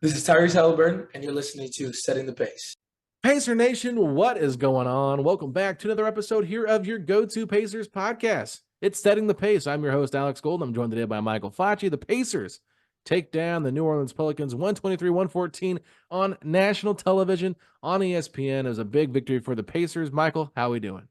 This is Tyrese Haliburton, and you're listening to Setting the Pace. Pacer Nation, what is going on? Welcome back to another episode here of your go-to Pacers podcast. It's Setting the Pace. I'm your host, Alex Gold. I'm joined today by Michael Facci. The Pacers take down the New Orleans Pelicans 123-114 on national television on ESPN. It was a big victory for the Pacers. Michael, how are we doing?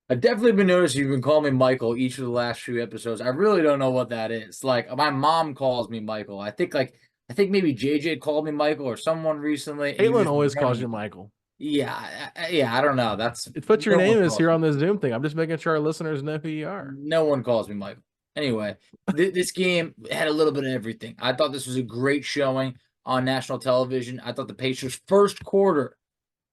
I've definitely been noticing you've been calling me Michael each of the last few episodes. I really don't know what that is. Like, my mom calls me Michael. I think maybe JJ called me Michael or someone recently. Caitlin always calls you Michael. Yeah, I don't know. It's what your name is here on the Zoom thing. I'm just making sure our listeners know who you are. No one calls me Michael. Anyway, this game had a little bit of everything. I thought this was a great showing on national television. I thought the Pacers' first quarter,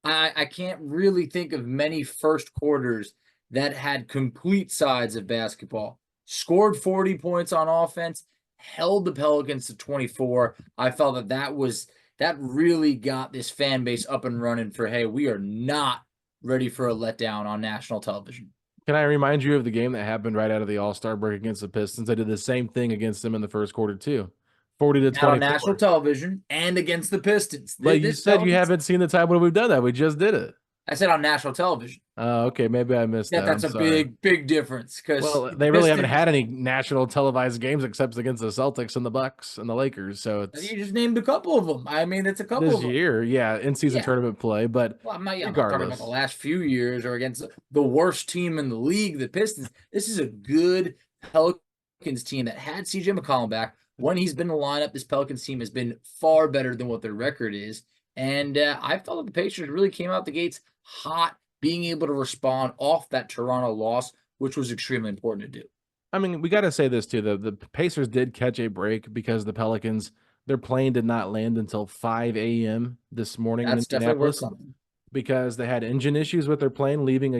I can't really think of many first quarters that had complete sides of basketball. Scored 40 points on offense, held the Pelicans to 24. I felt that really got this fan base up and running for, hey, we are not ready for a letdown on national television. Can I remind you of the game that happened right out of the All-Star break against the Pistons? They did the same thing against them in the first quarter too. 40-24. On national television and against the Pistons. But you said you haven't seen the time when we've done that. We just did it. I said on national television. Okay, maybe I missed that. That's a big difference because they really haven't had any national televised games except against the Celtics and the Bucks and the Lakers. So you just named a couple of them. I mean, it's a couple this of them. year, yeah, in-season tournament play. But I'm not talking about the last few years or against the worst team in the league, the Pistons. This is a good Pelicans team that had CJ McCollum back. When he's been in the lineup, this Pelicans team has been far better than what their record is. And I felt that the Pacers really came out the gates hot, being able to respond off that Toronto loss, which was extremely important to do. I mean, we got to say this too. The Pacers did catch a break because the Pelicans, their plane did not land until 5 a.m. this morning. That's definitely worth something. Because they had engine issues with their plane leaving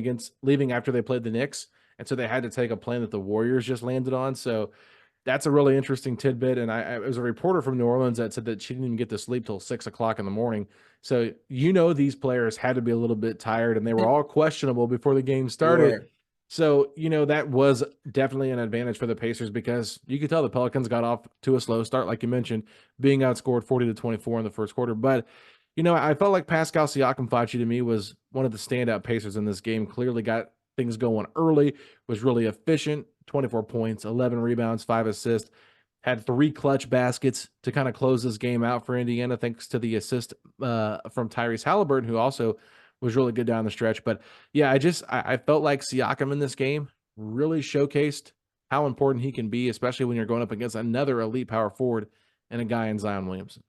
after they played the Knicks. And so they had to take a plane that the Warriors just landed on. So that's a really interesting tidbit. And I was a reporter from New Orleans that said that she didn't even get to sleep till 6 o'clock in the morning. So, these players had to be a little bit tired and they were all questionable before the game started. Sure. So, that was definitely an advantage for the Pacers because you could tell the Pelicans got off to a slow start, like you mentioned, being outscored 40-24 in the first quarter. But, I felt like Pascal Siakam Facci to me was one of the standout Pacers in this game. Clearly got things going early, was really efficient, 24 points, 11 rebounds, 5 assists. Had 3 clutch baskets to kind of close this game out for Indiana, thanks to the assist from Tyrese Haliburton, who also was really good down the stretch. But yeah, I felt like Siakam in this game really showcased how important he can be, especially when you're going up against another elite power forward and a guy in Zion Williamson.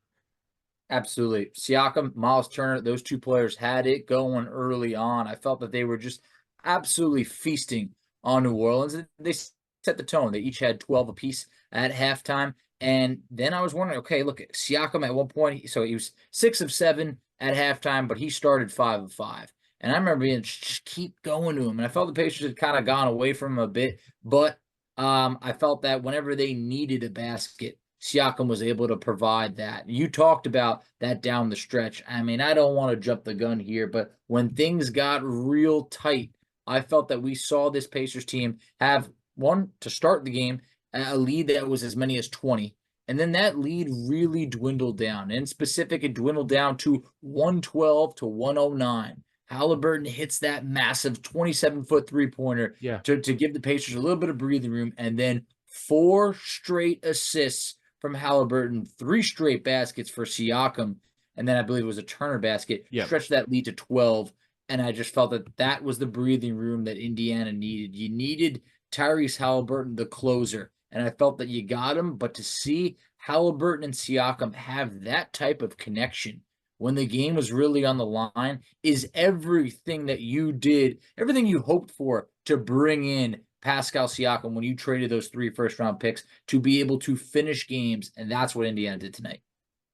Absolutely. Siakam, Miles Turner, those two players had it going early on. I felt that they were just absolutely feasting on New Orleans. They set the tone. They each had 12 apiece at halftime. And then I was wondering, okay, look, Siakam at one point, so he was 6 of 7 at halftime, but he started 5 of 5. And I remember being, just keep going to him. And I felt the Pacers had kind of gone away from him a bit, but I felt that whenever they needed a basket, Siakam was able to provide that. You talked about that down the stretch. I mean, I don't want to jump the gun here, but when things got real tight, I felt that we saw this Pacers team have one to start the game, a lead that was as many as 20. And then that lead really dwindled down. In specific, it dwindled down to 112 to 109. Haliburton hits that massive 27-foot three-pointer to give the Pacers a little bit of breathing room. And then 4 straight assists from Haliburton, 3 straight baskets for Siakam. And then I believe it was a Turner basket, stretched that lead to 12. And I just felt that was the breathing room that Indiana needed. You needed Tyrese Haliburton, the closer. And I felt that you got him, but to see Haliburton and Siakam have that type of connection when the game was really on the line is everything that you did, everything you hoped for to bring in Pascal Siakam when you traded those 3 first-round picks to be able to finish games, and that's what Indiana did tonight.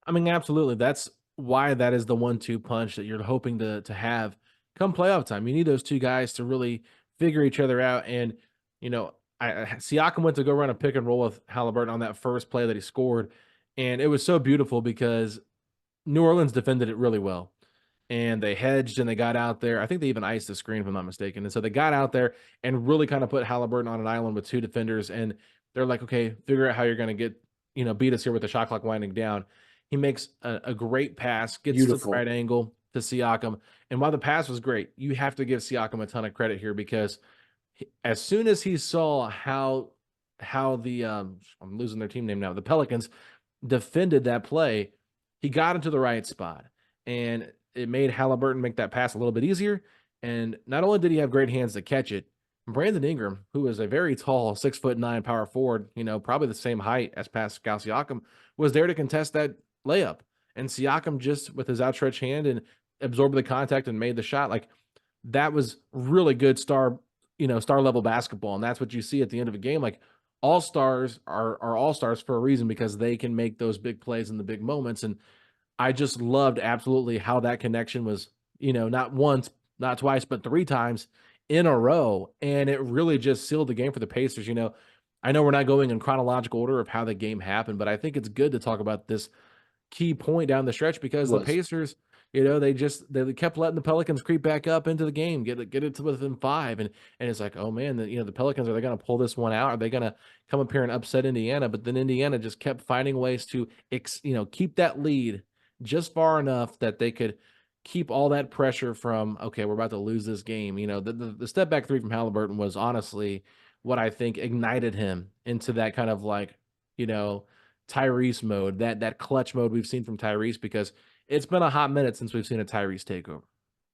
I mean, absolutely. That's why that is the 1-2 punch that you're hoping to have come playoff time. You need those two guys to really figure each other out, and, Siakam went to go run a pick and roll with Haliburton on that first play that he scored, and it was so beautiful because New Orleans defended it really well, and they hedged and they got out there. I think they even iced the screen, if I'm not mistaken, and so they got out there and really kind of put Haliburton on an island with 2 defenders, and they're like, okay, figure out how you're going to get, beat us here with the shot clock winding down. He makes a great pass, gets to the Beautiful. right angle to Siakam. And while the pass was great, you have to give Siakam a ton of credit here because as soon as he saw how the I'm losing their team name now, the Pelicans defended that play, he got into the right spot, and it made Haliburton make that pass a little bit easier. And not only did he have great hands to catch it, Brandon Ingram, who is a very tall 6'9" power forward, probably the same height as Pascal Siakam, was there to contest that layup. And Siakam just with his outstretched hand and absorbed the contact and made the shot. Like that was really good star level basketball. And that's what you see at the end of a game. Like all stars are all stars for a reason because they can make those big plays in the big moments. And I just loved absolutely how that connection was, not once, not twice, but 3 times in a row. And it really just sealed the game for the Pacers. I know we're not going in chronological order of how the game happened, but I think it's good to talk about this key point down the stretch because the Pacers, they kept letting the Pelicans creep back up into the game, get it to within 5, and it's like, oh man, the Pelicans, are they going to pull this one out? Are they going to come up here and upset Indiana? But then Indiana just kept finding ways to keep that lead just far enough that they could keep all that pressure from, okay, we're about to lose this game. The step back 3 from Haliburton was honestly what I think ignited him into that kind of like, Tyrese mode, that clutch mode we've seen from Tyrese, because it's been a hot minute since we've seen a Tyrese takeover.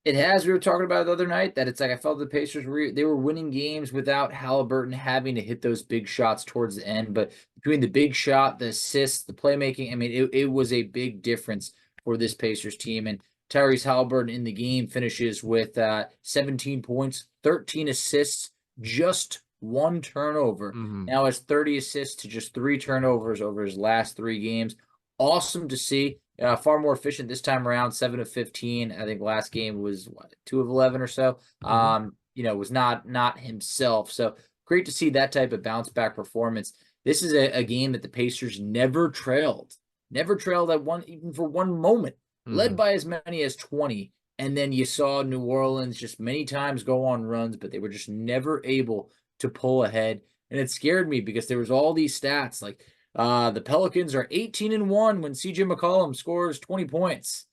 It has. We were talking about it the other night that it's like I felt the Pacers they were winning games without Haliburton having to hit those big shots towards the end. But between the big shot, the assists, the playmaking, I mean, it was a big difference for this Pacers team. And Tyrese Haliburton in the game finishes with 17 points, 13 assists, just 1 turnover. Now has 30 assists to just 3 turnovers over his last 3 games. Awesome to see. Far more efficient this time around, 7 of 15. I think last game was 2 of 11 or so. Was not himself. So great to see that type of bounce back performance. This is a game that the Pacers never trailed at one, even for one moment, led by as many as 20. And then you saw New Orleans just many times go on runs, but they were just never able to pull ahead. And it scared me because there was all these stats like the Pelicans are 18-1 when CJ McCollum scores 20 points.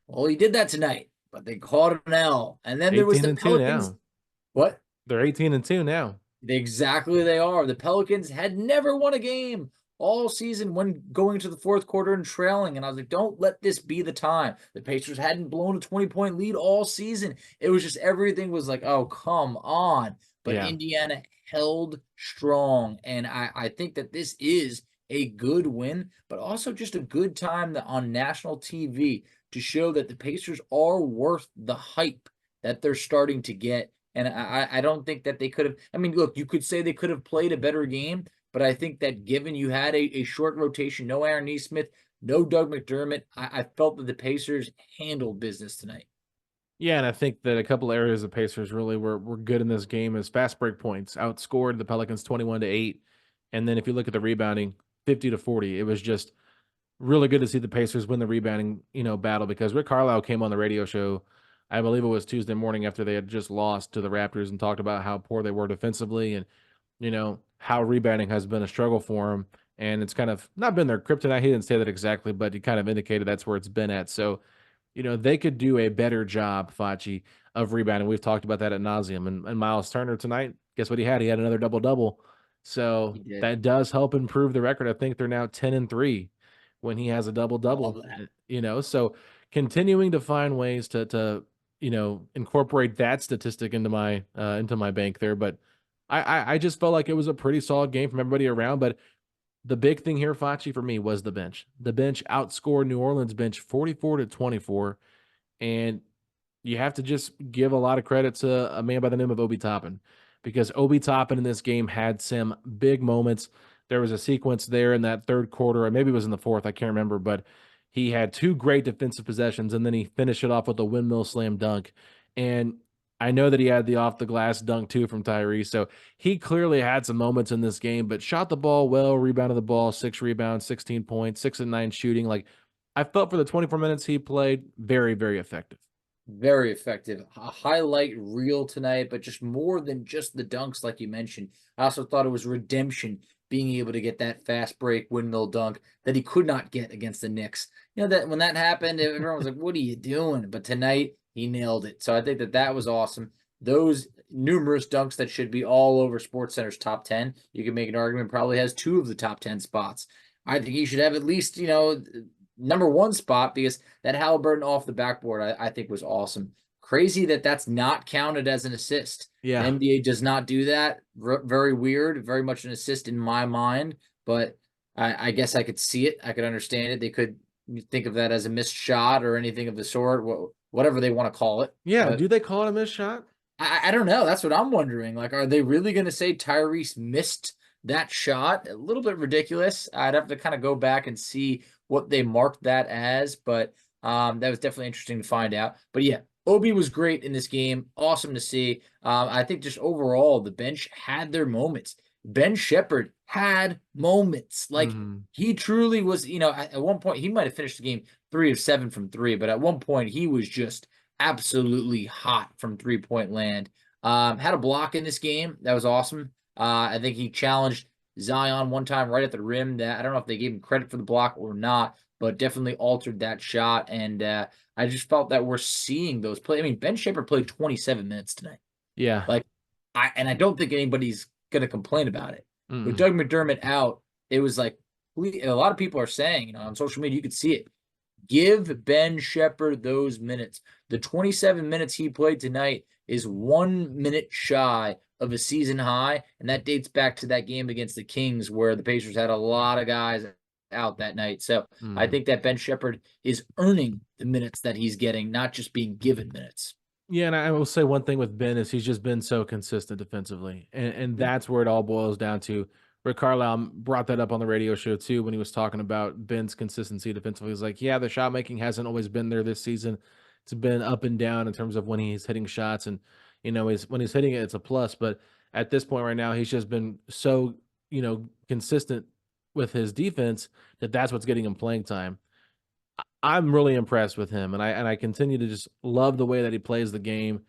Well, he did that tonight, but they caught an L. And then there was the Pelicans. Now. What? They're 18-2 now. Exactly, they are. The Pelicans had never won a game all season when going to the 4th quarter and trailing. And I was like, don't let this be the time. The Pacers hadn't blown a 20-point lead all season. It was just everything was like, oh, come on. But Indiana held strong. And I think that this is a good win, but also just a good time on national TV to show that the Pacers are worth the hype that they're starting to get. And I don't think that they could have, I mean, look, you could say they could have played a better game, but I think that given you had a short rotation, no Aaron Nesmith, no Doug McDermott, I felt that the Pacers handled business tonight. Yeah, and I think that a couple areas of Pacers really were good in this game is fast break points, outscored the Pelicans 21-8. And then if you look at the rebounding, 50-40. It was just really good to see the Pacers win the rebounding, battle, because Rick Carlisle came on the radio show, I believe it was Tuesday morning after they had just lost to the Raptors, and talked about how poor they were defensively and, how rebounding has been a struggle for them. And it's kind of not been their kryptonite. He didn't say that exactly, but he kind of indicated that's where it's been at. So, they could do a better job, Facci, of rebounding. We've talked about that ad nauseum. And Miles Turner tonight, guess what he had? He had another double-double. So that does help improve the record. I think they're now 10-3 when he has a double-double, so continuing to find ways to incorporate that statistic into my bank there. But I just felt like it was a pretty solid game from everybody around. But the big thing here, Facci, for me was the bench. The bench outscored New Orleans bench 44-24. And you have to just give a lot of credit to a man by the name of Obi Toppin, because Obi Toppin in this game had some big moments. There was a sequence there in that 3rd quarter, or maybe it was in the 4th, I can't remember, but he had 2 great defensive possessions, and then he finished it off with a windmill slam dunk. And I know that he had the off-the-glass dunk, too, from Tyrese, so he clearly had some moments in this game, but shot the ball well, rebounded the ball, 6 rebounds, 16 points, 6 and 9 shooting. Like, I felt for the 24 minutes he played, very, very effective. Very effective. A highlight reel tonight, but just more than just the dunks, like you mentioned. I also thought it was redemption being able to get that fast break windmill dunk that he could not get against the Knicks. That when that happened, everyone was like, "What are you doing?" But tonight he nailed it. So I think that was awesome. Those numerous dunks that should be all over SportsCenter's top 10. You can make an argument probably has 2 of the top 10 spots. I think he should have at least, number 1 spot, because that Haliburton off the backboard, I think was awesome. Crazy that's not counted as an assist. Yeah. The NBA does not do that. Very weird, very much an assist in my mind, but I guess I could see it. I could understand it. They could think of that as a missed shot or anything of the sort, whatever they want to call it. Yeah, but do they call it a missed shot? I don't know. That's what I'm wondering. Like, are they really going to say Tyrese missed that shot? A little bit ridiculous. I'd have to kind of go back and see what they marked that as, but that was definitely interesting to find out. But yeah, Obi was great in this game. Awesome to see. I think just overall, the bench had their moments. Ben Shepherd had moments. Like, he truly was, at one point, he might have finished the game 3 of 7 from 3, but at one point, he was just absolutely hot from 3-point land. Had a block in this game. That was awesome. I think he challenged Zion one time right at the rim. That I don't know if they gave him credit for the block or not, but definitely altered that shot. And I just felt that we're seeing those play. I mean, Ben Shepherd played 27 minutes tonight. Yeah. I don't think anybody's going to complain about it. With Doug McDermott out, it was like, a lot of people are saying, on social media, you could see it. Give Ben Shepherd those minutes. The 27 minutes he played tonight is 1 minute shy of a season high, and that dates back to that game against the Kings where the Pacers had a lot of guys out that night. So I think that Ben Shepherd is earning the minutes that he's getting, not just being given minutes. Yeah, and I will say one thing with Ben is he's just been so consistent defensively, and that's where it all boils down to. Rick Carlisle brought that up on the radio show too when he was talking about Ben's consistency defensively. He's like, yeah, the shot making hasn't always been there this season. It's been up and down in terms of when he's hitting shots, and when he's hitting it, it's a plus. But at this point right now, he's just been so consistent with his defense that's what's getting him playing time. I'm really impressed with him, and I continue to just love the way that he plays the game.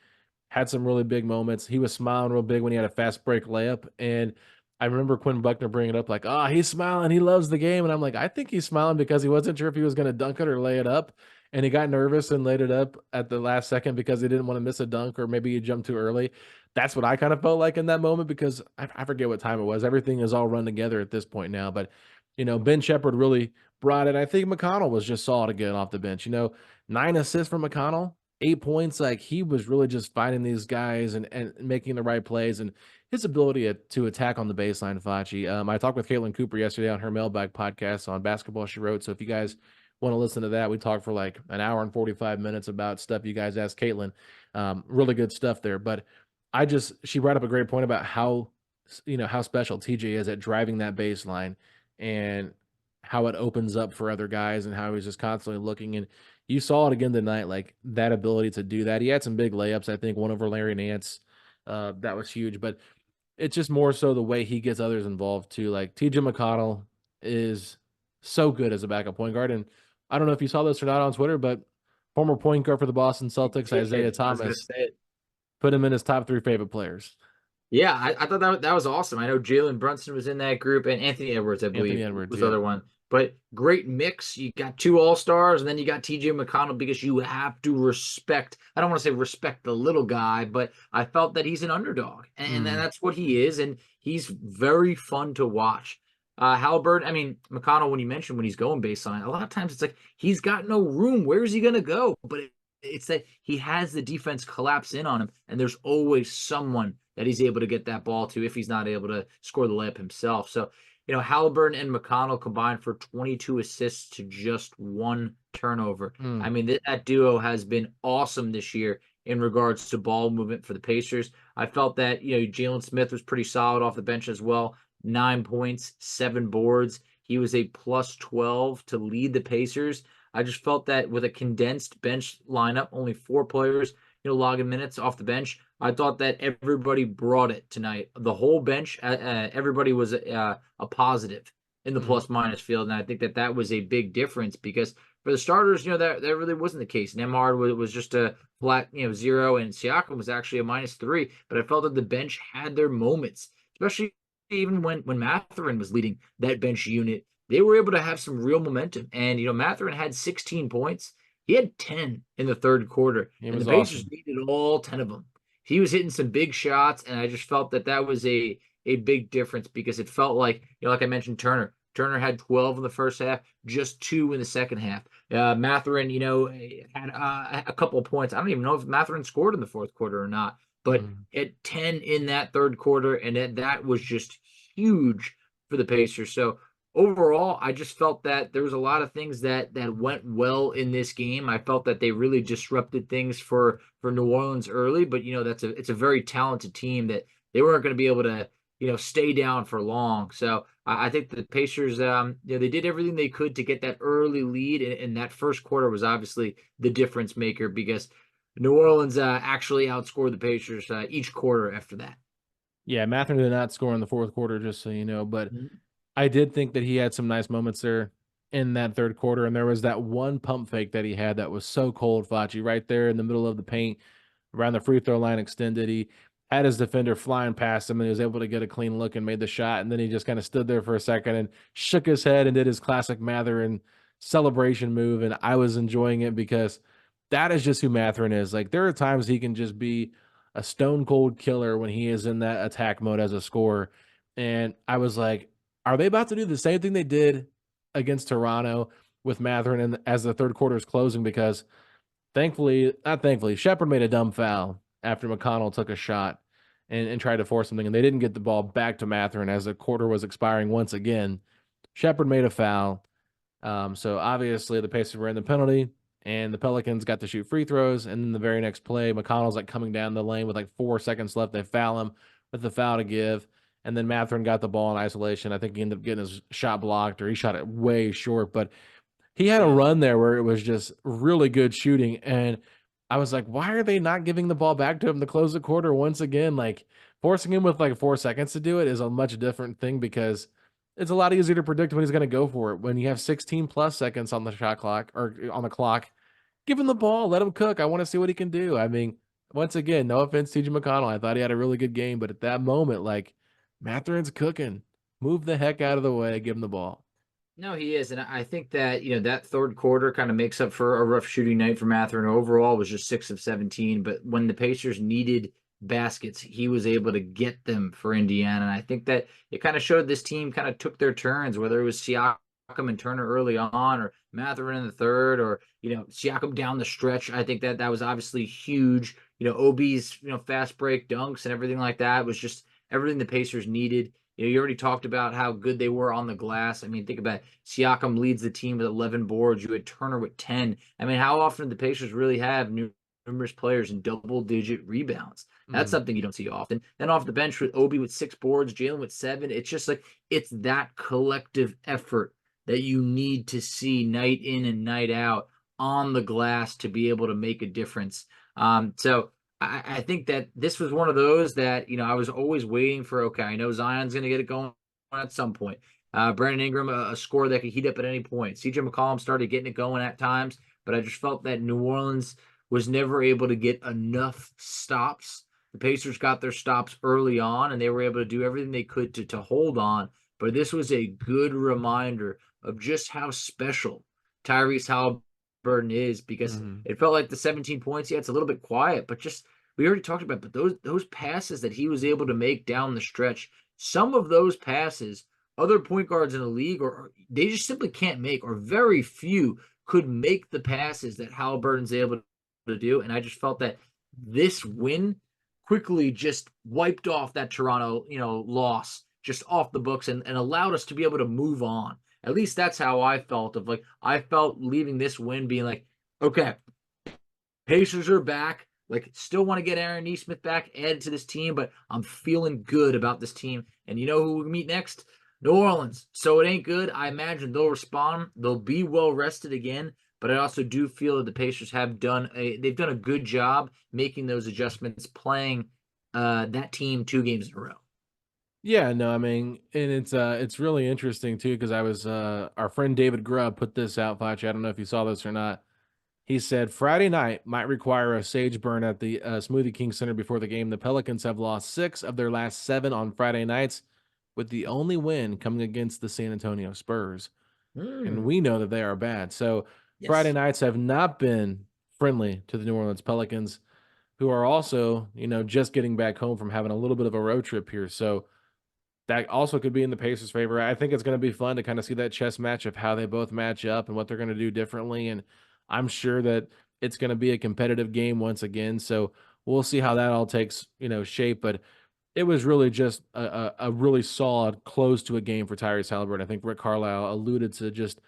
Had some really big moments. He was smiling real big when he had a fast break layup, and I remember Quinn Buckner bringing it up like, oh, he's smiling. He loves the game. And I'm like, I think he's smiling because he wasn't sure if he was going to dunk it or lay it up. And he got nervous and laid it up at the last second because he didn't want to miss a dunk or maybe he jumped too early. That's what I kind of felt like in that moment because I forget what time it was. Everything is all run together at this point now. But, Ben Shepherd really brought it. I think McConnell was just solid again off the bench. 9 assists from McConnell, 8 points. Like, he was really just finding these guys and making the right plays. And his ability to attack on the baseline, Facci. I talked with Caitlin Cooper yesterday on her Mailbag podcast on Basketball She Wrote. So if you guys want to listen to that, we talked for like an hour and 45 minutes about stuff you guys asked Caitlin. Really good stuff there. But she brought up a great point about how special TJ is at driving that baseline and how it opens up for other guys and how he's just constantly looking. And you saw it again tonight, like that ability to do that. He had some big layups, I think, one over Larry Nance. That was huge. But it's just more so the way he gets others involved too. Like TJ McConnell is so good as a backup point guard. And I don't know if you saw this or not on Twitter, but former point guard for the Boston Celtics, Isaiah Thomas, put him in his top 3 favorite players. Yeah, I thought that was awesome. I know Jalen Brunson was in that group and Anthony Edwards, I believe, was the other one. But great mix. You got 2 all-stars, and then you got TJ McConnell because you have to respect. I don't want to say respect the little guy, but I felt that he's an underdog, and that's what he is, and he's very fun to watch. Haliburton, McConnell, when you mentioned when he's going baseline, a lot of times it's like he's got no room. Where is he going to go? But it's that he has the defense collapse in on him, and there's always someone that he's able to get that ball to if he's not able to score the layup himself. So, Haliburton and McConnell combined for 22 assists to just 1 turnover. That duo has been awesome this year in regards to ball movement for the Pacers. I felt that, Jalen Smith was pretty solid off the bench as well. 9 points, 7 boards. He was a plus 12 to lead the Pacers. I just felt that with a condensed bench lineup, only 4 players, logging minutes off the bench, I thought that everybody brought it tonight. The whole bench, everybody was a positive in the plus-minus field, and I think that was a big difference because for the starters, that really wasn't the case. Nembhard was just a flat, 0, and Siakam was actually a -3, but I felt that the bench had their moments, especially even when Mathurin was leading that bench unit, they were able to have some real momentum. And Mathurin had 16 points. He had 10 in the third quarter, It and the was Pacers awesome. needed all 10 of them. He was hitting some big shots, and I just felt that was a big difference because it felt like, like I mentioned, Turner. Turner had 12 in the first half, just 2 in the second half. Mathurin, had a couple of points. I don't even know if Mathurin scored in the fourth quarter or not, but at 10 in that third quarter, and that was just huge for the Pacers. So overall, I just felt that there was a lot of things that went well in this game. I felt that they really disrupted things for New Orleans early, but it's a very talented team that they weren't going to be able to stay down for long. So I think the Pacers, they did everything they could to get that early lead, and that first quarter was obviously the difference maker because New Orleans actually outscored the Pacers each quarter after that. Yeah, Mathurin did not score in the fourth quarter, just so you know, but Mm-hmm. I did think that he had some nice moments there in that third quarter, and there was that one pump fake that he had that was so cold, Facci, right there in the middle of the paint, around the free throw line extended. He had his defender flying past him, and he was able to get a clean look and made the shot, and then he just kind of stood there for a second and shook his head and did his classic Mathurin celebration move, and I was enjoying it because that is just who Mathurin is. Like, there are times he can just be a stone cold killer when he is in that attack mode as a scorer, and I was like, are they about to do the same thing they did against Toronto with Mathurin and as the third quarter is closing? Because not thankfully, Shepard made a dumb foul after McConnell took a shot and tried to force something, and they didn't get the ball back to Mathurin as the quarter was expiring once again. Shepard made a foul. So obviously the Pacers were in the penalty, and the Pelicans got to shoot free throws. And then the very next play, McConnell's like coming down the lane with like 4 seconds left. They foul him with the foul to give. And then Mathurin got the ball in isolation. I think he ended up getting his shot blocked, or he shot it way short. But he had a run there where it was just really good shooting. And I was like, why are they not giving the ball back to him to close the quarter once again? Like, forcing him with like 4 seconds to do it is a much different thing because it's a lot easier to predict when he's going to go for it. When you have 16 plus seconds on the shot clock or on the clock, give him the ball, let him cook. I want to see what he can do. I mean, once again, no offense, TJ McConnell. I thought he had a really good game, but at that moment, like, Mathurin's cooking. Move the heck out of the way, give him the ball. No, he is, and I think that that third quarter kind of makes up for a rough shooting night for Mathurin. Overall, was just 6 of 17, but when the Pacers needed baskets, he was able to get them for Indiana, and I think that it kind of showed this team kind of took their turns, whether it was Siakam and Turner early on, or Mathurin in the third, or Siakam down the stretch. I think that was obviously huge. Obi's fast break dunks and everything like that was just everything the Pacers needed. You already talked about how good they were on the glass. I mean, think about it. Siakam leads the team with 11 boards. You had Turner with 10. I mean, how often do the Pacers really have numerous players in double-digit rebounds? That's something you don't see often. Then off the bench with Obi with 6 boards, Jalen with 7. It's just like it's that collective effort that you need to see night in and night out on the glass to be able to make a difference. So I think that this was one of those that, I was always waiting for, okay, I know Zion's going to get it going at some point. Brandon Ingram, a score that could heat up at any point. CJ McCollum started getting it going at times, but I just felt that New Orleans was never able to get enough stops. The Pacers got their stops early on, and they were able to do everything they could to hold on. But this was a good reminder of just how special Tyrese Haliburton is, because it felt like the 17 points, yeah, it's a little bit quiet, but just we already talked about it, but those passes that he was able to make down the stretch, some of those passes other point guards in the league or they just simply can't make, or very few could make the passes that Haliburton's able to do. And I just felt that this win quickly just wiped off that Toronto, loss just off the books and allowed us to be able to move on. At least that's how I felt. I felt leaving this win being like, okay, Pacers are back. Like, still want to get Aaron Nesmith back, added to this team, but I'm feeling good about this team. And you know who we meet next? New Orleans. So it ain't good. I imagine they'll respond. They'll be well rested again. But I also do feel that the Pacers have done a good job making those adjustments, playing that team 2 games in a row. Yeah, no, I mean, and it's really interesting too because I was our friend David Grubb put this out, Facci. I don't know if you saw this or not. He said Friday night might require a sage burn at the Smoothie King Center before the game. The Pelicans have lost 6 of their last 7 on Friday nights, with the only win coming against the San Antonio Spurs. And Mm, we know that they are bad. So Friday yes. nights have not been friendly to the New Orleans Pelicans, who are also, just getting back home from having a little bit of a road trip here. So that also could be in the Pacers' favor. I think it's going to be fun to kind of see that chess match of how they both match up and what they're going to do differently. And I'm sure that it's going to be a competitive game once again. So we'll see how that all takes, shape. But it was really just a really solid close to a game for Tyrese Haliburton. I think Rick Carlisle alluded to just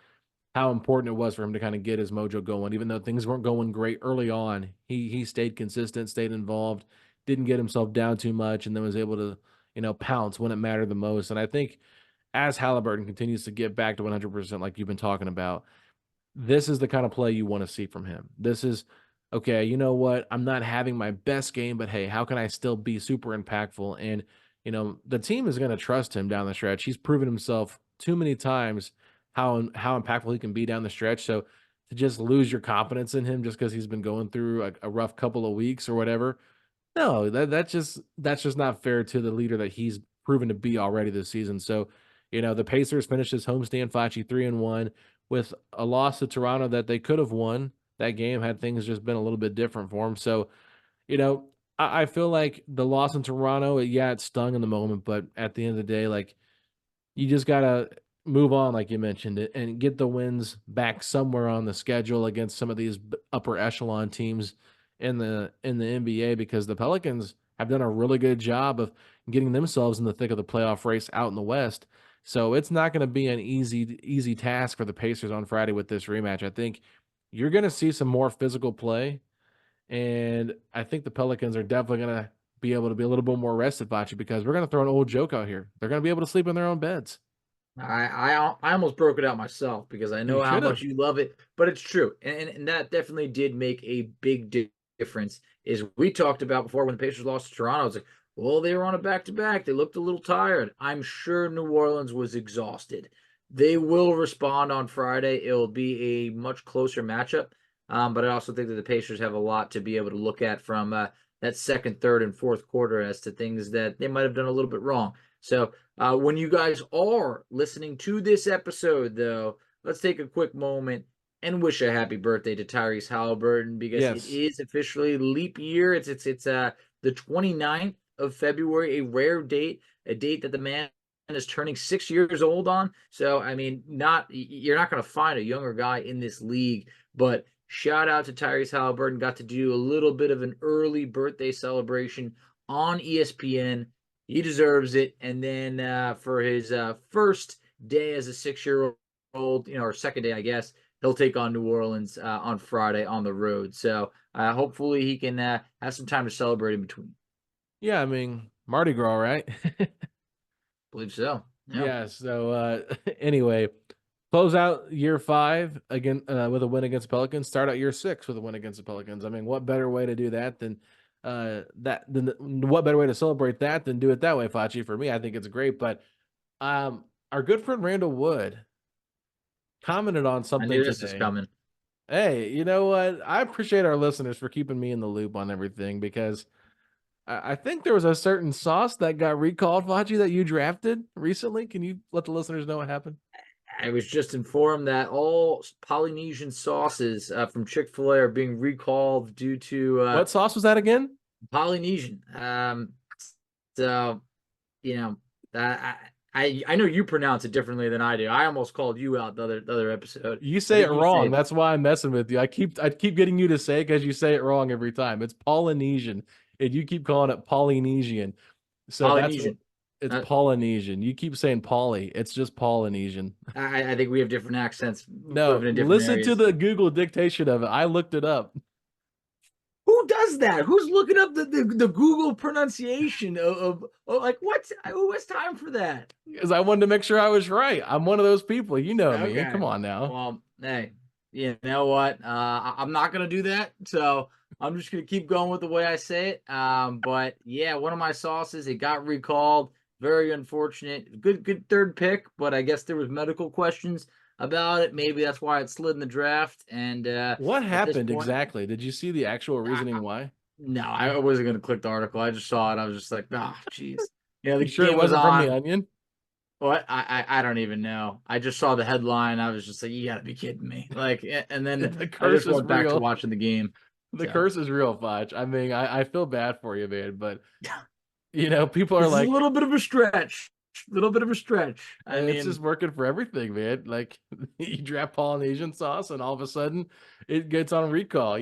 how important it was for him to kind of get his mojo going. Even though things weren't going great early on, he stayed consistent, stayed involved, didn't get himself down too much, and then was able to, pounce when it mattered the most. And I think as Halliburton continues to get back to 100%, like you've been talking about, this is the kind of play you want to see from him. This is, okay, you know what? I'm not having my best game, but hey, how can I still be super impactful? And, the team is going to trust him down the stretch. He's proven himself too many times how impactful he can be down the stretch. So to just lose your confidence in him just because he's been going through a rough couple of weeks or whatever, no, that's just not fair to the leader that he's proven to be already this season. So, the Pacers finished his homestand Facci 3-1 with a loss to Toronto that they could have won that game had things just been a little bit different for him. So, you know, I feel like the loss in Toronto, yeah, it stung in the moment, but at the end of the day, like you just gotta move on, like you mentioned, and get the wins back somewhere on the schedule against some of these upper echelon teams in the NBA because the Pelicans have done a really good job of getting themselves in the thick of the playoff race out in the West. So it's not going to be an easy task for the Pacers on Friday with this rematch. I think you're going to see some more physical play, and I think the Pelicans are definitely going to be able to be a little bit more rested, Facci, because we're going to throw an old joke out here. They're going to be able to sleep in their own beds. I almost broke it out myself because I You know how should have. much you love it, but it's true, and that definitely did make a big difference. Is we talked about before when the Pacers lost to Toronto, it's like, well, they were on a back-to-back. They looked a little tired. I'm sure New Orleans was exhausted. They will respond on Friday. It'll be a much closer matchup, but I also think that the Pacers have a lot to be able to look at from that second, third, and fourth quarter as to things that they might have done a little bit wrong. So when you guys are listening to this episode, though, let's take a quick moment and wish a happy birthday to Tyrese Haliburton because it Yes. is officially leap year. It's the 29th of February, a rare date, a date that the man is turning 6 years old on. So I mean, you're not going to find a younger guy in this league. But shout out to Tyrese Haliburton, got to do a little bit of an early birthday celebration on ESPN. He deserves it. And then for his first day as a 6-year-old, or second day, I guess, he'll take on New Orleans on Friday on the road. So hopefully he can have some time to celebrate in between. Yeah, I mean, Mardi Gras, right? Believe so. Yeah. Yeah, so anyway, close out year 5 again with a win against the Pelicans, start out year 6 with a win against the Pelicans. I mean, what better way to do that than what better way to celebrate that than do it that way, Facci? For me, I think it's great. But our good friend Randall Wood commented on I something knew this was today. coming. Hey, you know what? I appreciate our listeners for keeping me in the loop on everything because I think there was a certain sauce that got recalled, Facci, that you drafted recently. Can you let the listeners know what happened? I was just informed that all Polynesian sauces from Chick-fil-A are being recalled due to What sauce was that again? Polynesian. So you know, I know you pronounce it differently than I do. I almost called you out the other episode. You I say it think you say wrong. That's why I'm messing with you. I keep getting you to say it because you say it wrong every time. It's Polynesian, and you keep calling it Polynesian. So that's what Polynesian. it's Polynesian. You keep saying Poly. It's just Polynesian. I think we have different accents No, living in different listen to areas. the Google dictation of it. I looked it up Who does that? Who's looking up the Google pronunciation of like what? Who has time for that? because I wanted to make sure I was right. I'm one of those people. You know me. Okay. Come on now. Well, hey, you know what? I'm not gonna do that. So I'm just gonna keep going with the way I say it. But yeah, one of my sauces, it got recalled. Very unfortunate. Good third pick, but I guess there was medical questions about it. Maybe that's why it slid in the draft. And What at this happened point, exactly? Did you see the actual reasoning why? no, I wasn't gonna click the article. I just saw it. I was just like, jeez. Yeah, the You sure it game was wasn't from the on. Onion? What? I don't even know. I just saw the headline. I was just like, you gotta be kidding me. Like, and then The I curse just is went back to real. watching the game. The So curse is real, Fudge. I mean, I feel bad for you, man, but people are this is a like, little bit of a stretch. Little bit of a stretch. I it's mean, just working for everything, man. Like you draft Polynesian sauce, and all of a sudden it gets on recall.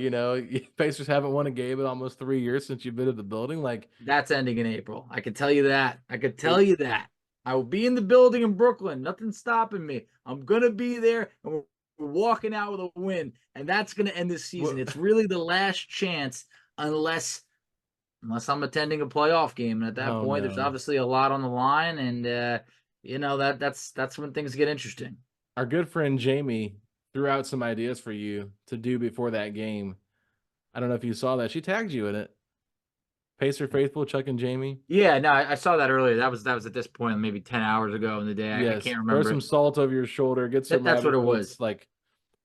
Pacers haven't won a game in almost 3 years since you've been at the building. Like, that's ending in April. I can tell you that. I could tell it, you that. I will be in the building in Brooklyn. Nothing's stopping me. I'm gonna be there, and we're walking out with a win, and that's gonna end this season. well, It's really the last chance, unless I'm attending a playoff game. And at that oh point, there's no, obviously a lot on the line, and that's when things get interesting. our good friend Jamie threw out some ideas for you to do before that game. I don't know if you saw that. She tagged you in it. Pacer faithful, Chuck and Jamie. Yeah, no, I saw that earlier. That was at this point, maybe 10 hours ago in the day. I Yes, can't throw remember some it. salt over your shoulder, get some That's what rabbit it roots, was. like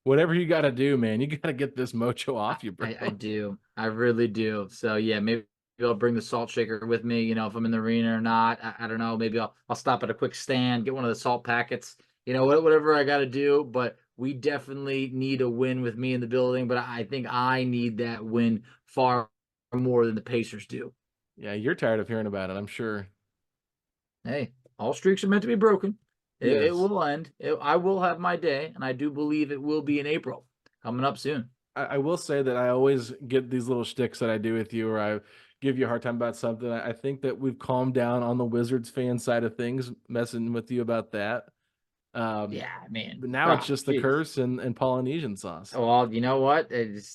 whatever you got to do, man. You got to get this mocho off you, bro. I do. I really do. So yeah, maybe I'll bring the salt shaker with me, if I'm in the arena or not. I don't know. Maybe I'll stop at a quick stand, get one of the salt packets, whatever I got to do. But we definitely need a win with me in the building. But I think I need that win far more than the Pacers do. Yeah, you're tired of hearing about it, I'm sure. Hey, all streaks are meant to be broken. It Yes. will end. I will have my day, and I do believe it will be in April, coming up soon. I will say that I always get these little shticks that I do with you, or I give you a hard time about something. I think that we've calmed down on the Wizards fan side of things, messing with you about that. Yeah, man. But now it's Oh, just the jeez. curse and Polynesian sauce. Well, you know what?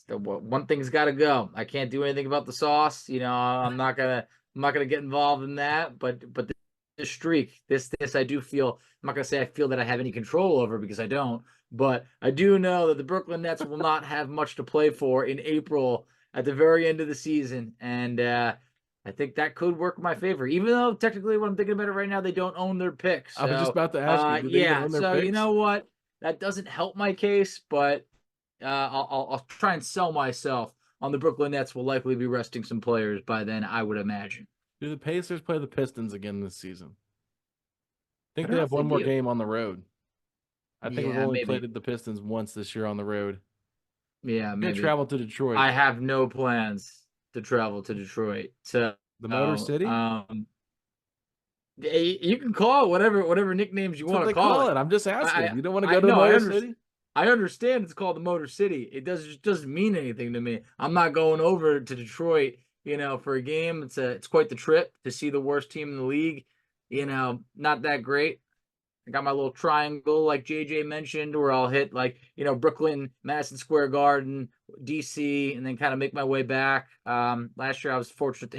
One thing's got to go. I can't do anything about the sauce. I'm not gonna get involved in that. But this streak, this I do feel. I'm not gonna say I feel that I have any control over, because I don't. But I do know that the Brooklyn Nets will not have much to play for in April at the very end of the season, and I think that could work in my favor. Even though technically, when I'm thinking about it right now, they don't own their picks. I was just So about to ask you, do they even yeah. own their So you picks? know what? That doesn't help my case, but I'll try and sell myself on the Brooklyn Nets. Will likely be resting some players by then, I would imagine. Do the Pacers play the Pistons again this season? I I think don't they know have if they one more do. game on the road. I think we've Yeah, only maybe. played the Pistons once this year on the road. Yeah, We're gonna maybe. travel to Detroit. I have no plans to travel to Detroit. So, The Motor City? you can call it whatever nicknames you That's what want to they call call it. it. I'm just asking. I You don't want to I go to no, I Motor understand. City? I understand it's called the Motor City. It doesn't mean anything to me. I'm not going over to Detroit, for a game. It's quite the trip to see the worst team in the league. Not that great. I got my little triangle, like JJ mentioned, where I'll hit Brooklyn, Madison Square Garden, DC, and then kind of make my way back. Last year I was fortunate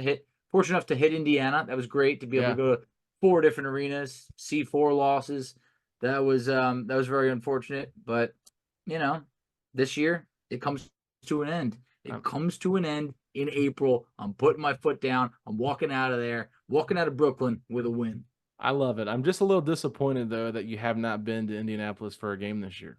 enough to hit Indiana. That was great to be able Yeah. to go to 4 different arenas, see 4 losses. That was very unfortunate, but this year it comes to an end. It comes to an end in April. I'm putting my foot down. I'm walking out of there, walking out of Brooklyn with a win. I love it. I'm just a little disappointed though that you have not been to Indianapolis for a game this year.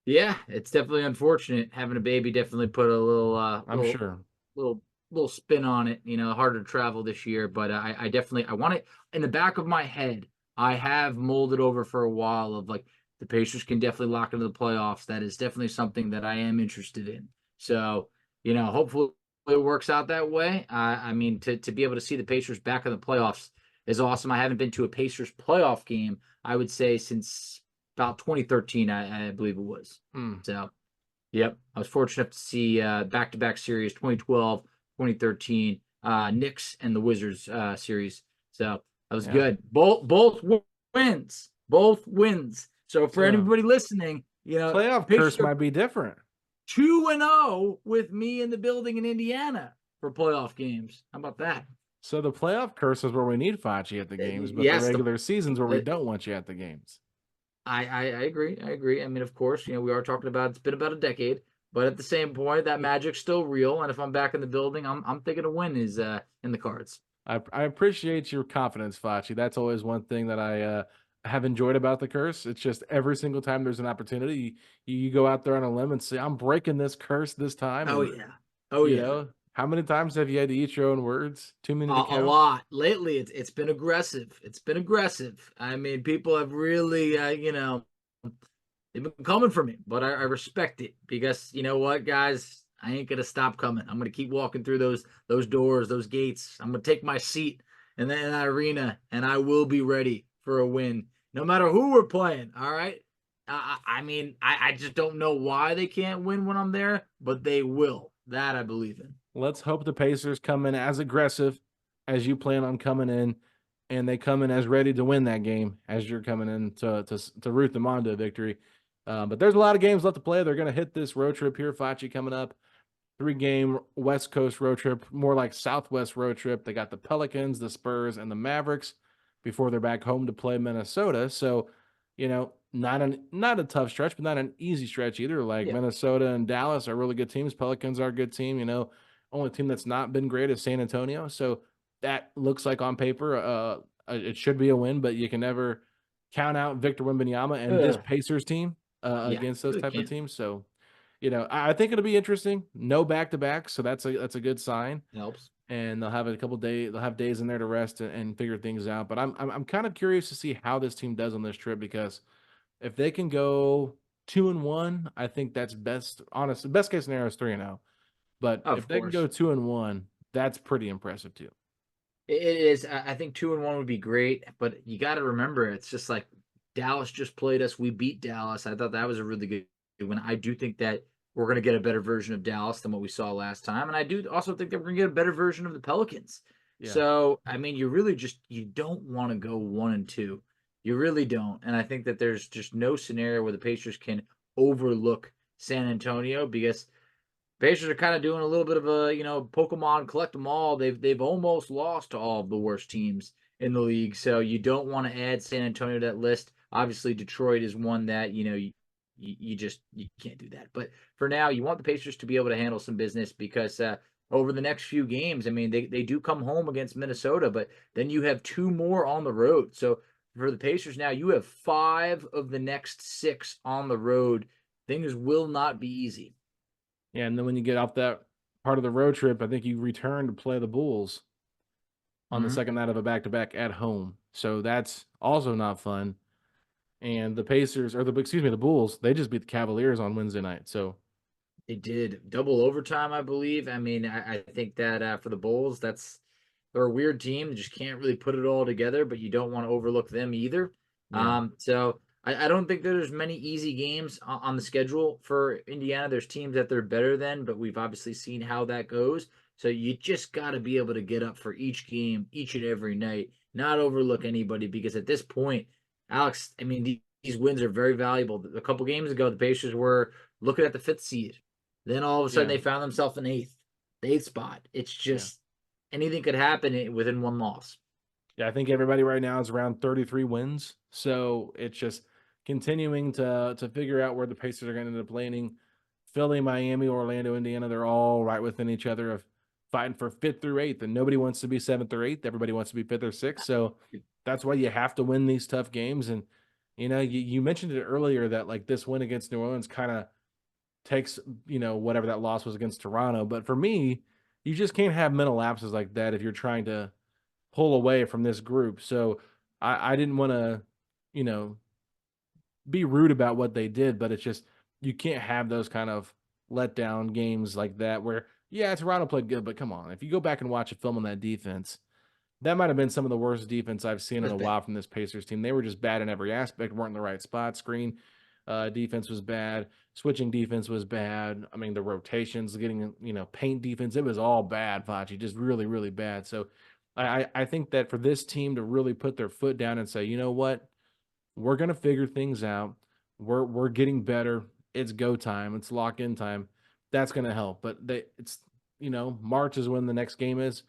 Yeah, it's definitely unfortunate. Having a baby definitely put a little I'm sure. little spin on it. Harder to travel this year, but I definitely I want it in the back of my head. I have molded over for a while of like the Pacers can definitely lock into the playoffs. That is definitely something that I am interested in. So, hopefully it works out that way. I mean, to be able to see the Pacers back in the playoffs is awesome. I haven't been to a Pacers playoff game, I would say, since about 2013, I believe it was. So, yep, I was fortunate to see back-to-back series, 2012, 2013, Knicks and the Wizards series. So that was good. Both wins, both wins. So for anybody listening, playoff Pacers curse might be different. 2-0 with me in the building in Indiana for playoff games. How about that? So the playoff curse is where we need Facci at the games, but yes, the regular season's where we don't want you at the games. I agree. I agree. I mean, of course, we are talking about it's been about a decade, but at the same point, that magic's still real. And if I'm back in the building, I'm thinking a win is in the cards. I appreciate your confidence, Facci. That's always one thing that I have enjoyed about the curse. It's just every single time there's an opportunity, you go out there on a limb and say, "I'm breaking this curse this time." Oh And, yeah. Oh yeah. How many times have you had to eat your own words? Too many to A count? lot lately. It's been aggressive. It's been aggressive. I mean, people have really, they've been coming for me, but I respect it because you know what, guys, I ain't gonna stop coming. I'm gonna keep walking through those doors, those gates. I'm gonna take my seat in that arena, and I will be ready for a win, no matter who we're playing. All right. I mean, I just don't know why they can't win when I'm there, but they will. That I believe in. Let's hope the Pacers come in as aggressive as you plan on coming in, and they come in as ready to win that game as you're coming in to root them on to a victory. But there's a lot of games left to play. They're going to hit this road trip here, Facci, coming up. 3-game West Coast road trip, more like Southwest road trip. They got the Pelicans, the Spurs, and the Mavericks before they're back home to play Minnesota. So, not a tough stretch, but not an easy stretch either. Like Yeah. Minnesota and Dallas are really good teams. Pelicans are a good team. Only team that's not been great is San Antonio. So that looks like on paper, it should be a win, but you can never count out Victor Wembanyama and this Pacers team against those really type of can't. teams. So, I think it'll be interesting. No back-to-back, so that's a good sign. Helps. And they'll have a couple days. They'll have days in there to rest and figure things out. But I'm kind of curious to see how this team does on this trip, because if they can go 2-1, I think that's best. Honestly, best case scenario is 3-0. But Of if they can go course. 2-1, that's pretty impressive too. It is. I think 2-1 would be great, but you got to remember, it's just like Dallas just played us. We beat Dallas. I thought that was a really good one. I do think that we're going to get a better version of Dallas than what we saw last time, and I do also think that we're going to get a better version of the Pelicans. Yeah. So, I mean, you don't want to go 1-2. You really don't, and I think that there's just no scenario where the Pacers can overlook San Antonio, because Pacers are kind of doing a little bit of a, Pokemon collect them all. They've almost lost to all of the worst teams in the league, so you don't want to add San Antonio to that list. Obviously, Detroit is one that you can't do that. But for now, you want the Pacers to be able to handle some business, because over the next few games, I mean, they do come home against Minnesota, but then you have 2 more on the road. So for the Pacers now, you have 5 of the next 6 on the road. Things will not be easy. Yeah, and then when you get off that part of the road trip, I think you return to play the Bulls on the second night of a back-to-back at home. So that's also not fun. And the the Bulls, they just beat the Cavaliers on Wednesday night. So They did double overtime, I believe. I mean, I think that for the Bulls, they're a weird team. They just can't really put it all together, but you don't want to overlook them either. Yeah. So I don't think there's many easy games on the schedule for Indiana. There's teams that they're better than, but we've obviously seen how that goes. So you just got to be able to get up for each game, each and every night, not overlook anybody, because at this point, Alex, I mean, these wins are very valuable. A couple games ago, the Pacers were looking at the 5th seed. Then all of a sudden, Yeah. they found themselves in the 8th spot. It's just anything could happen within one loss. Yeah, I think everybody right now is around 33 wins. So it's just continuing to figure out where the Pacers are going to end up landing. Philly, Miami, Orlando, Indiana, they're all right within each other of fighting for 5th through 8th. And nobody wants to be 7th or 8th. Everybody wants to be 5th or 6th. So that's why you have to win these tough games. And, you mentioned it earlier that like this win against New Orleans kind of takes, whatever that loss was against Toronto. But for me, you just can't have mental lapses like that if you're trying to pull away from this group. So I didn't want to, be rude about what they did, but it's just you can't have those kind of letdown games like that where, yeah, Toronto played good, but come on. If you go back and watch a film on that defense, that might have been some of the worst defense I've seen in a while from this Pacers team. They were just bad in every aspect, weren't in the right spot. Screen defense was bad. Switching defense was bad. I mean, the rotations, getting, paint defense, it was all bad, Facci, just really, really bad. So I think that for this team to really put their foot down and say, you know what, we're going to figure things out. We're getting better. It's go time. It's lock in time. That's going to help. But March is when the next game is.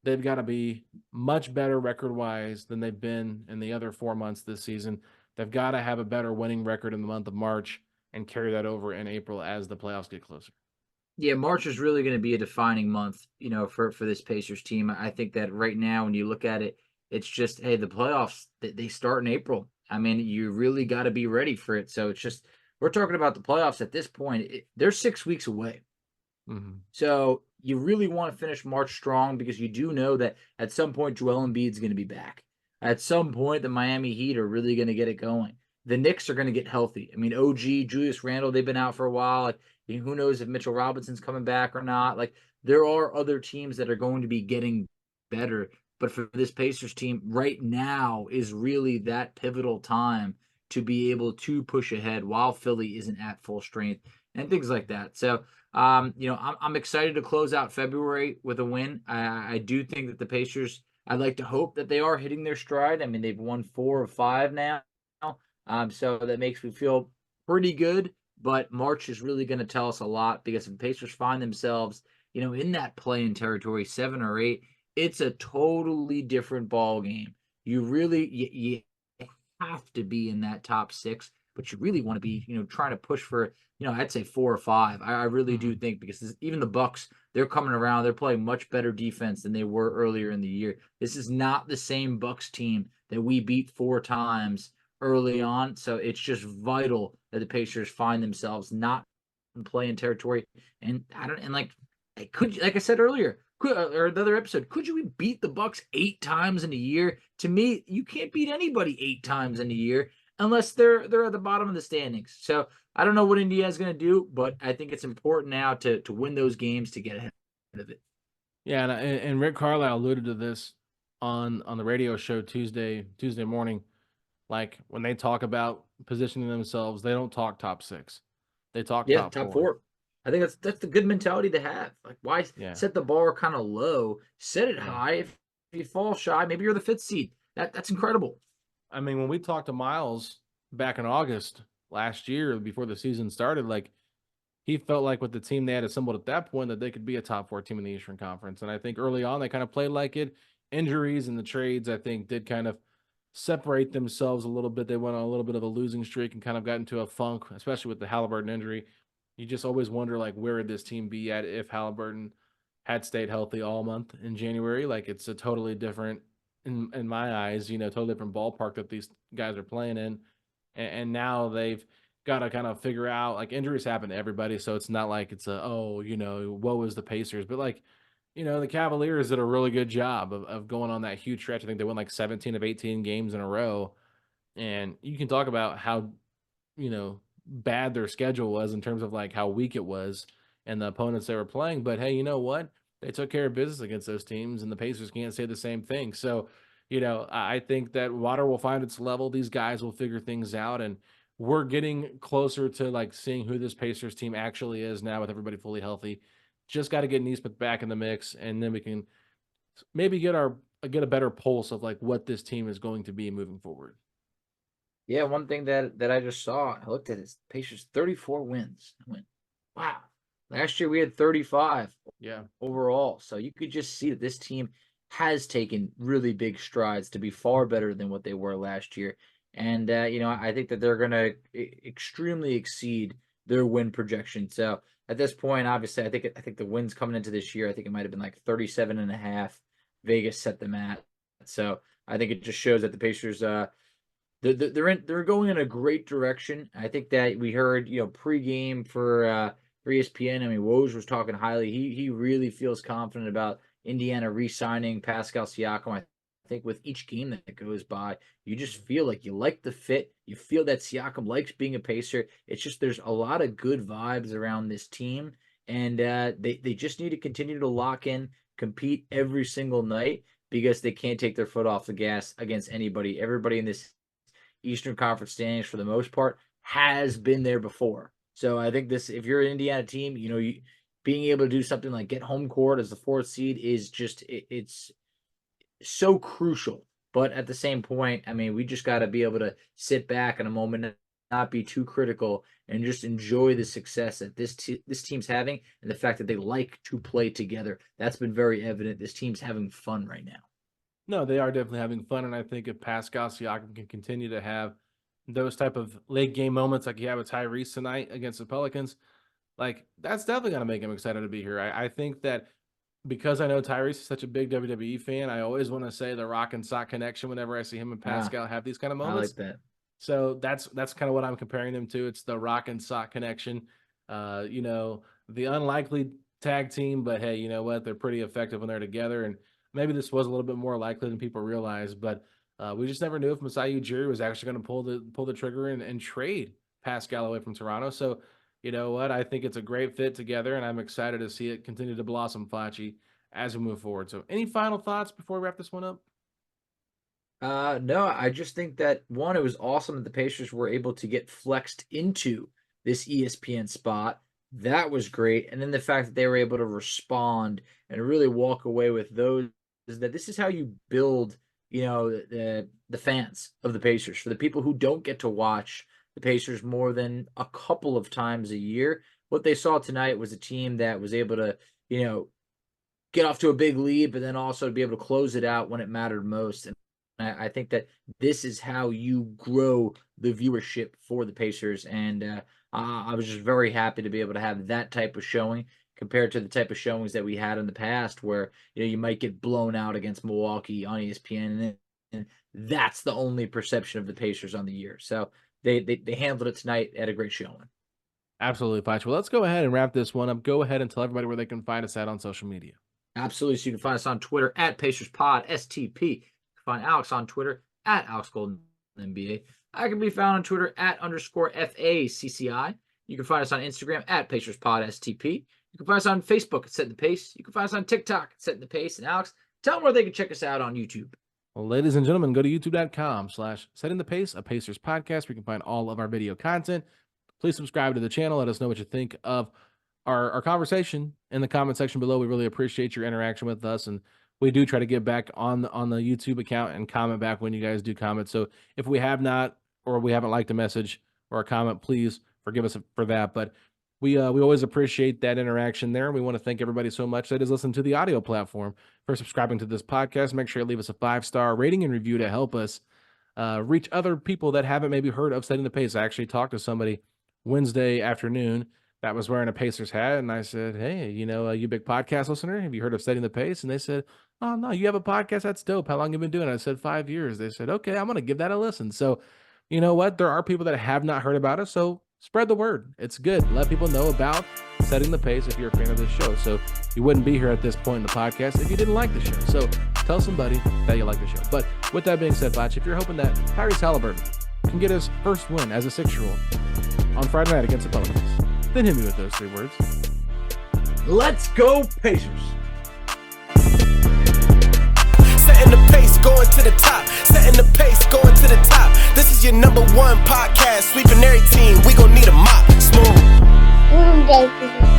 They've got to be much better record-wise than they've been in the other 4 months this season. They've got to have a better winning record in the month of March and carry that over in April as the playoffs get closer. Yeah, March is really going to be a defining month, for this Pacers team. I think that right now, when you look at it, it's just, hey, the playoffs, they start in April. I mean, you really got to be ready for it. So it's just, we're talking about the playoffs at this point. They're 6 weeks away. Mm-hmm. So you really want to finish March strong because you do know that at some point Joel Embiid's going to be back. At some point, the Miami Heat are really going to get it going. The Knicks are going to get healthy. I mean, OG, Julius Randle, they've been out for a while. Like, who knows if Mitchell Robinson's coming back or not? Like, there are other teams that are going to be getting better. But for this Pacers team, right now is really that pivotal time to be able to push ahead while Philly isn't at full strength and things like that. So, I'm excited to close out February with a win. I do think that the Pacers, I'd like to hope that they are hitting their stride. I mean, they've won 4 of 5 now. So that makes me feel pretty good. But March is really going to tell us a lot because if the Pacers find themselves, in that play-in territory, 7 or 8, it's a totally different ball game. You really you have to be in that top 6, but you really want to be, trying to push for, I'd say 4 or 5. I really do think because even the Bucks, they're coming around. They're playing much better defense than they were earlier in the year. This is not the same Bucks team that we beat 4 times early on. So it's just vital that the Pacers find themselves not in play-in territory. And like I said earlier, or the other episode, could you beat the Bucks 8 times in a year? To me, you can't beat anybody 8 times in a year unless they're at the bottom of the standings. So I don't know what Indiana's going to do, but I think it's important now to win those games to get ahead of it. Yeah, and Rick Carlisle alluded to this on the radio show Tuesday morning. Like when they talk about positioning themselves, they don't talk top 6. They talk top 4. I think that's the good mentality to have. Like, why set the bar kind of low? Set it high. If you fall shy, maybe you're the 5th seed. That's incredible. I mean, when we talked to Miles back in August last year, before the season started, like he felt like with the team they had assembled at that point that they could be a top 4 team in the Eastern Conference. And I think early on they kind of played like it. Injuries and the trades, I think, did kind of separate themselves a little bit. They went on a little bit of a losing streak and kind of got into a funk, especially with the Haliburton injury. You just always wonder, like, where would this team be at if Haliburton had stayed healthy all month in January? Like, it's a totally different, in my eyes, totally different ballpark that these guys are playing in. And now they've got to kind of figure out, like, injuries happen to everybody, so it's not like it's woe is the Pacers. But, like, the Cavaliers did a really good job of going on that huge stretch. I think they won like 17 of 18 games in a row. And you can talk about how, bad their schedule was in terms of like how weak it was and the opponents they were playing. But hey, you know what? They took care of business against those teams, and the Pacers can't say the same thing. So, I think that water will find its level. These guys will figure things out, and we're getting closer to like seeing who this Pacers team actually is now with everybody fully healthy. Just got to get Nesmith back in the mix, and then we can maybe get a better pulse of like what this team is going to be moving forward. Yeah, one thing that I just saw, I looked at it, Pacers 34 wins. I went, wow. Last year we had 35 overall. So you could just see that this team has taken really big strides to be far better than what they were last year. And, I think that they're going to extremely exceed their win projection. So at this point, obviously, I think the wins coming into this year, I think it might have been like 37.5. Vegas set them at. So I think it just shows that the Pacers, they're going in a great direction. I think that we heard, pregame for ESPN. I mean, Woj was talking highly. He really feels confident about Indiana re-signing Pascal Siakam. I think with each game that goes by, you just feel like you like the fit. You feel that Siakam likes being a Pacer. It's just there's a lot of good vibes around this team, and they just need to continue to lock in, compete every single night because they can't take their foot off the gas against anybody. Everybody in this Eastern Conference standings, for the most part, has been there before. So I think if you're an Indiana team, being able to do something like get home court as the 4th seed is just it's so crucial. But at the same point, I mean, we just got to be able to sit back in a moment and not be too critical and just enjoy the success that this team's having and the fact that they like to play together. That's been very evident. This team's having fun right now. No, they are definitely having fun, and I think if Pascal Siakam can continue to have those type of late game moments like you have with Tyrese tonight against the Pelicans, like that's definitely going to make him excited to be here. I think that because I know Tyrese is such a big WWE fan, I always want to say the Rock and Sock connection whenever I see him and Pascal have these kind of moments. I like that. So that's kind of what I'm comparing them to. It's the Rock and Sock connection. The unlikely tag team, but hey, you know what? They're pretty effective when they're together, and maybe this was a little bit more likely than people realize, but we just never knew if Masai Ujiri was actually going to pull the trigger and trade Pascal away from Toronto. So, you know what? I think it's a great fit together, and I'm excited to see it continue to blossom, Facci, as we move forward. So, any final thoughts before we wrap this one up? No, I just think that one, it was awesome that the Pacers were able to get flexed into this ESPN spot. That was great. And then the fact that they were able to respond and really walk away with those, is that this is how you build, the fans of the Pacers. For the people who don't get to watch the Pacers more than a couple of times a year, what they saw tonight was a team that was able to, get off to a big lead, but then also be able to close it out when it mattered most. And I think that this is how you grow the viewership for the Pacers. And I was just very happy to be able to have that type of showing compared to the type of showings that we had in the past where, you might get blown out against Milwaukee on ESPN. And that's the only perception of the Pacers on the year. So they handled it tonight at a great showing. Absolutely, Facci. Well, let's go ahead and wrap this one up. Go ahead and tell everybody where they can find us at on social media. Absolutely. So you can find us on Twitter at PacersPod, STP. You can find Alex on Twitter at AlexGoldenNBA. I can be found on Twitter at _FACCI. You can find us on Instagram at PacersPod, STP. You can find us on Facebook at Setting the Pace. You can find us on TikTok at Setting the Pace. And Alex, tell them where they can check us out on YouTube. Well, ladies and gentlemen, go to youtube.com/Setting the Pace, a Pacers podcast, where you can find all of our video content. Please subscribe to the channel. Let us know what you think of our conversation in the comment section below. We really appreciate your interaction with us, and we do try to get back on the YouTube account and comment back when you guys do comment. So if we have not, or we haven't liked a message or a comment, please forgive us for that. But we always appreciate that interaction there. We want to thank everybody so much that is listening to the audio platform for subscribing to this podcast. Make sure you leave us a 5-star rating and review to help us reach other people that haven't maybe heard of Setting the Pace. I actually talked to somebody Wednesday afternoon that was wearing a Pacers hat, and I said, hey, you a big podcast listener? Have you heard of Setting the Pace? And they said, oh, no, you have a podcast? That's dope. How long have you been doing it? I said, 5 years. They said, okay, I'm going to give that a listen. So, you know what? There are people that have not heard about us, so spread the word. It's good. Let people know about Setting the Pace if you're a fan of this show. So you wouldn't be here at this point in the podcast if you didn't like the show. So tell somebody that you like the show. But with that being said, Facci, if you're hoping that Tyrese Haliburton can get his first win as a 6-year-old on Friday night against the Pelicans, then hit me with those 3 words. Let's go, Pacers. Setting the pace, going to the top. Setting the pace, going to the top. This is your #1 podcast. Sweeping every team. We gon' need a mop. Smooth. Baby.